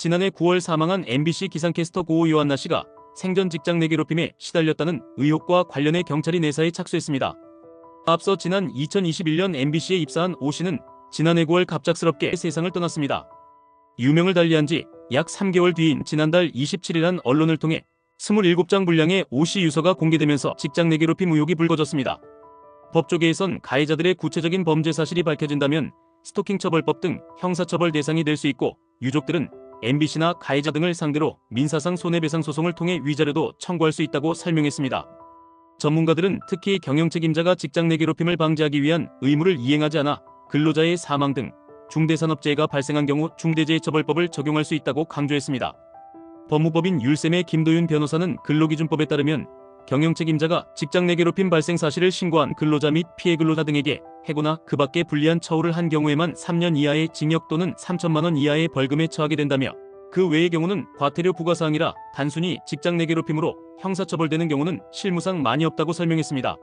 지난해 9월 사망한 MBC 기상캐스터 고 요한나 씨가 생전 직장 내 괴롭힘에 시달렸다는 의혹과 관련해 경찰이 내사에 착수했습니다. 앞서 지난 2021년 MBC에 입사한 오 씨는 지난해 9월 갑작스럽게 세상을 떠났습니다. 유명을 달리한 지 약 3개월 뒤인 지난달 27일 한 언론을 통해 27장 분량의 오 씨 유서가 공개되면서 직장 내 괴롭힘 의혹이 불거졌습니다. 법조계에선 가해자들의 구체적인 범죄 사실이 밝혀진다면 스토킹 처벌법 등 형사처벌 대상이 될 수 있고, 유족들은 MBC나 가해자 등을 상대로 민사상 손해배상 소송을 통해 위자료도 청구할 수 있다고 설명했습니다. 전문가들은 특히 경영책임자가 직장 내 괴롭힘을 방지하기 위한 의무를 이행하지 않아 근로자의 사망 등 중대산업재해가 발생한 경우 중대재해처벌법을 적용할 수 있다고 강조했습니다. 법무법인 율쌤의 김도윤 변호사는 근로기준법에 따르면 경영책임자가 직장 내 괴롭힘 발생 사실을 신고한 근로자 및 피해 근로자 등에게 해고나 그 밖에 불리한 처우를 한 경우에만 3년 이하의 징역 또는 3천만 원 이하의 벌금에 처하게 된다며, 그 외의 경우는 과태료 부과사항이라 단순히 직장 내 괴롭힘으로 형사처벌되는 경우는 실무상 많이 없다고 설명했습니다.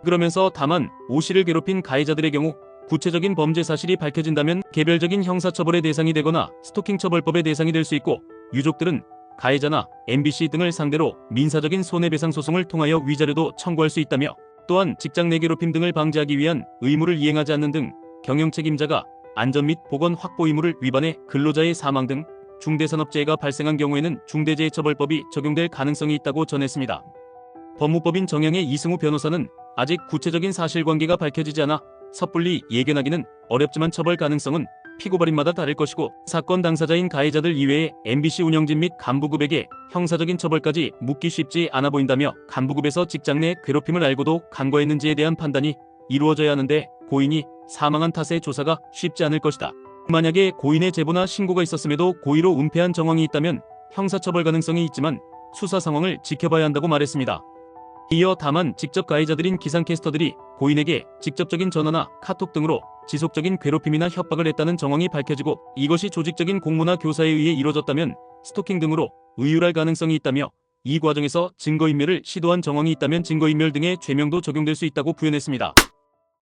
그러면서 다만 오 씨를 괴롭힌 가해자들의 경우 구체적인 범죄 사실이 밝혀진다면 개별적인 형사처벌의 대상이 되거나 스토킹 처벌법의 대상이 될 수 있고, 유족들은 가해자나 MBC 등을 상대로 민사적인 손해배상 소송을 통하여 위자료도 청구할 수 있다며, 또한 직장 내 괴롭힘 등을 방지하기 위한 의무를 이행하지 않는 등 경영책임자가 안전 및 보건 확보 의무를 위반해 근로자의 사망 등 중대산업재해가 발생한 경우에는 중대재해처벌법이 적용될 가능성이 있다고 전했습니다. 법무법인 정영의 이승우 변호사는 아직 구체적인 사실관계가 밝혀지지 않아 섣불리 예견하기는 어렵지만 처벌 가능성은 피고발인마다 다를 것이고, 사건 당사자인 가해자들 이외에 MBC 운영진 및 간부급에게 형사적인 처벌까지 묻기 쉽지 않아 보인다며, 간부급에서 직장 내 괴롭힘을 알고도 간과했는지에 대한 판단이 이루어져야 하는데 고인이 사망한 탓에 조사가 쉽지 않을 것이다. 만약에 고인의 제보나 신고가 있었음에도 고의로 은폐한 정황이 있다면 형사처벌 가능성이 있지만 수사 상황을 지켜봐야 한다고 말했습니다. 이어 다만 직접 가해자들인 기상캐스터들이 고인에게 직접적인 전화나 카톡 등으로 지속적인 괴롭힘이나 협박을 했다는 정황이 밝혀지고, 이것이 조직적인 공모나 교사에 의해 이뤄졌다면 스토킹 등으로 의율할 가능성이 있다며, 이 과정에서 증거인멸을 시도한 정황이 있다면 증거인멸 등의 죄명도 적용될 수 있다고 부연했습니다.